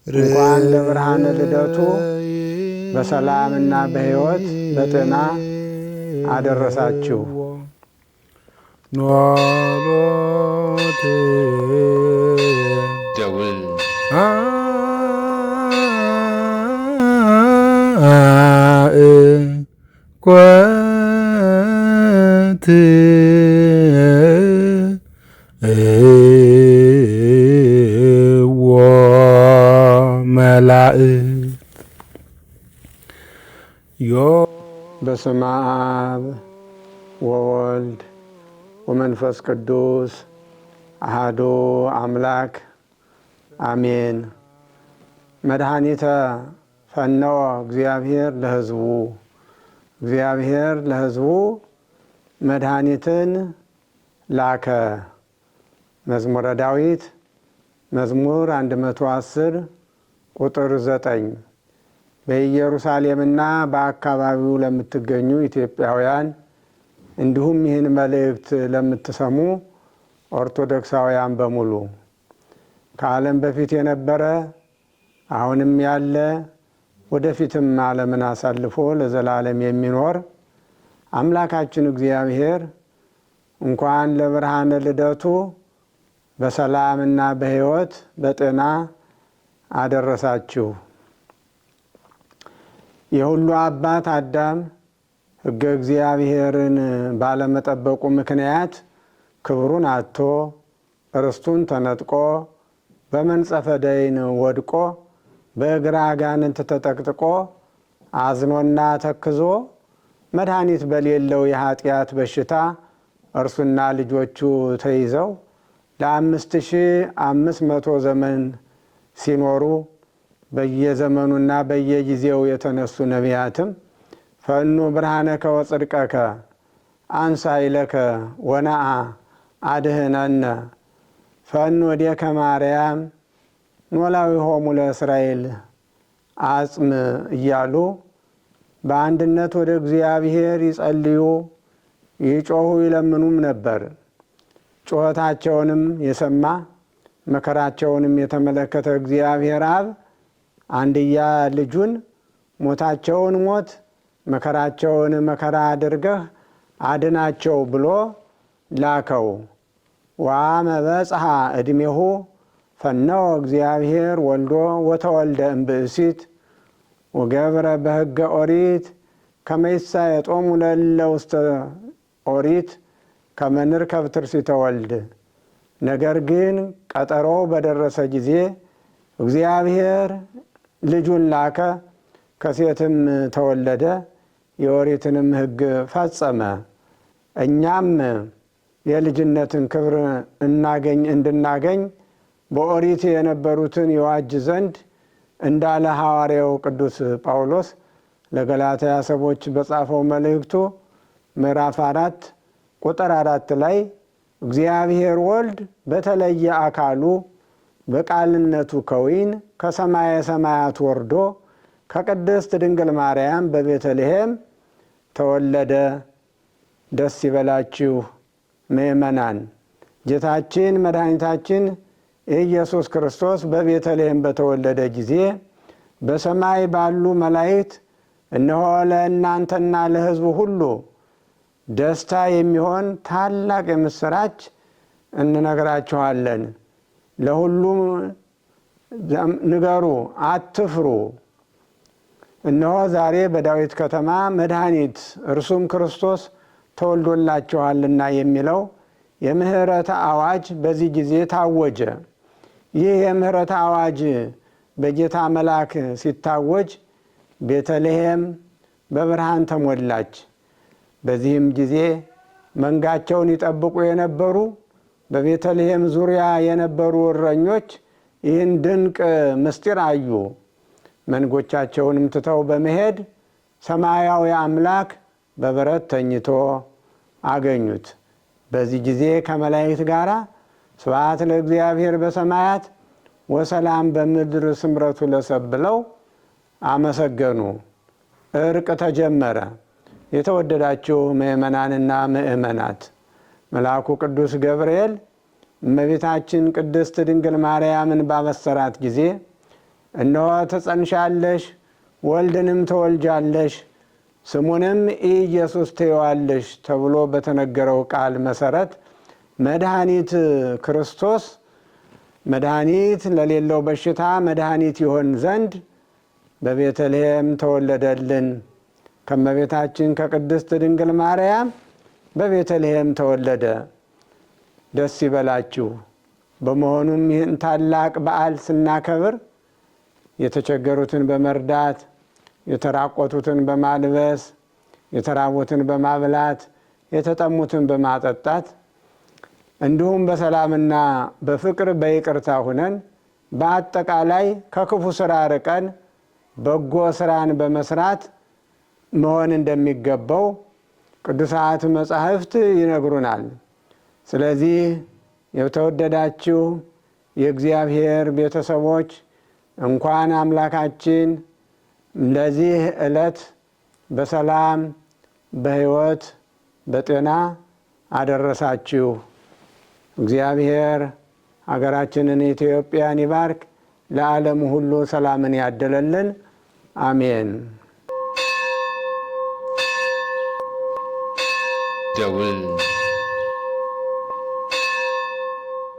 እንኳን ለብርሃነ ልደቱ በሰላምና በሕይወት በጤና አደረሳችሁ። ኖሎት ደውል ኮት መላእ በስመ አብ ወወልድ ወመንፈስ ቅዱስ አሐዱ አምላክ አሜን። መድኃኒተ ፈነወ እግዚአብሔር ለሕዝቡ፣ እግዚአብሔር ለሕዝቡ መድኃኒትን ላከ። መዝሙረ ዳዊት መዝሙር 110 ቁጥር 9። በኢየሩሳሌምና በአካባቢው ለምትገኙ ኢትዮጵያውያን እንዲሁም ይህን መልእክት ለምትሰሙ ኦርቶዶክሳውያን በሙሉ ከዓለም በፊት የነበረ አሁንም ያለ ወደፊትም ዓለምን አሳልፎ ለዘላለም የሚኖር አምላካችን እግዚአብሔር እንኳን ለብርሃነ ልደቱ በሰላምና በሕይወት በጤና አደረሳችሁ። የሁሉ አባት አዳም ሕገ እግዚአብሔርን ባለመጠበቁ ምክንያት ክብሩን አጥቶ ርስቱን ተነጥቆ በመንጸፈ ደይን ወድቆ በእግረ አጋንንት ተጠቅጥቆ አዝኖና ተክዞ መድኃኒት በሌለው የኃጢአት በሽታ እርሱና ልጆቹ ተይዘው ለ5500 ዘመን ሲኖሩ በየዘመኑና በየጊዜው የተነሱ ነቢያትም ፈኑ ብርሃነከ ወጽድቀከ አንሳይለከ ወነአ አድህነነ ፈኑ ወዴከ ማርያም ኖላዊሆሙ ለእስራኤል አጽም እያሉ በአንድነት ወደ እግዚአብሔር ይጸልዩ ይጮኹ ይለምኑም ነበር። ጩኸታቸውንም የሰማ መከራቸውንም የተመለከተ እግዚአብሔር አብ አንድያ ልጁን ሞታቸውን ሞት መከራቸውን መከራ አድርገህ አድናቸው ብሎ ላከው። ወአመ በጽሐ ዕድሜሁ ፈነወ እግዚአብሔር ወልዶ ወተወልደ እምብእሲት ወገብረ በሕገ ኦሪት ከመ ይሳየጦሙ ለእለ ውስተ ኦሪት ከመ ንርከብ ትርሲተ ወልድ። ነገር ግን ቀጠሮው በደረሰ ጊዜ እግዚአብሔር ልጁን ላከ፣ ከሴትም ተወለደ፣ የኦሪትንም ሕግ ፈጸመ። እኛም የልጅነትን ክብር እንድናገኝ በኦሪት የነበሩትን ይዋጅ ዘንድ እንዳለ ሐዋርያው ቅዱስ ጳውሎስ ለገላትያ ሰዎች በጻፈው መልእክቱ ምዕራፍ 4 ቁጥር 4 ላይ እግዚአብሔር ወልድ በተለየ አካሉ በቃልነቱ ከዊን ከሰማየ ሰማያት ወርዶ ከቅድስት ድንግል ማርያም በቤተልሔም ተወለደ። ደስ ይበላችሁ ምእመናን። ጌታችን መድኃኒታችን ኢየሱስ ክርስቶስ በቤተልሔም በተወለደ ጊዜ በሰማይ ባሉ መላእክት እነሆ ለእናንተና ለሕዝቡ ሁሉ ደስታ የሚሆን ታላቅ የምስራች እንነግራችኋለን። ለሁሉም ንገሩ፣ አትፍሩ። እነሆ ዛሬ በዳዊት ከተማ መድኃኒት እርሱም ክርስቶስ ተወልዶላችኋልና የሚለው የምህረት አዋጅ በዚህ ጊዜ ታወጀ። ይህ የምህረት አዋጅ በጌታ መልአክ ሲታወጅ ቤተልሔም በብርሃን ተሞላች። በዚህም ጊዜ መንጋቸውን ይጠብቁ የነበሩ በቤተልሔም ዙሪያ የነበሩ እረኞች ይህን ድንቅ ምስጢር አዩ። መንጎቻቸውንም ትተው በመሄድ ሰማያዊ አምላክ በበረት ተኝቶ አገኙት። በዚህ ጊዜ ከመላእክት ጋር ስብሐት ለእግዚአብሔር በሰማያት ወሰላም በምድር ስምረቱ ለሰብ ብለው አመሰገኑ። እርቅ ተጀመረ። የተወደዳችሁ ምእመናንና ምእመናት መልአኩ ቅዱስ ገብርኤል እመቤታችን ቅድስት ድንግል ማርያምን ባበሰራት ጊዜ እነሆ ትጸንሻለሽ፣ ወልድንም ትወልጃለሽ፣ ስሙንም ኢየሱስ ትይዋለሽ ተብሎ በተነገረው ቃል መሰረት መድኃኒት ክርስቶስ መድኃኒት ለሌለው በሽታ መድኃኒት ይሆን ዘንድ በቤተልሔም ተወለደልን። ከእመቤታችን ከቅድስት ድንግል ማርያም በቤተልሔም ተወለደ። ደስ ይበላችሁ። በመሆኑም ይህን ታላቅ በዓል ስናከብር የተቸገሩትን በመርዳት፣ የተራቆቱትን በማልበስ፣ የተራቡትን በማብላት፣ የተጠሙትን በማጠጣት እንዲሁም በሰላምና በፍቅር በይቅርታ ሁነን በአጠቃላይ ከክፉ ስራ ርቀን በጎ ስራን በመስራት መሆን እንደሚገባው ቅዱሳት መጻሕፍት ይነግሩናል። ስለዚህ የተወደዳችሁ የእግዚአብሔር ቤተሰቦች እንኳን አምላካችን ለዚህ ዕለት በሰላም በሕይወት በጤና አደረሳችሁ። እግዚአብሔር ሀገራችንን ኢትዮጵያን ይባርክ፣ ለዓለሙ ሁሉ ሰላምን ያደለልን። አሜን። ደውል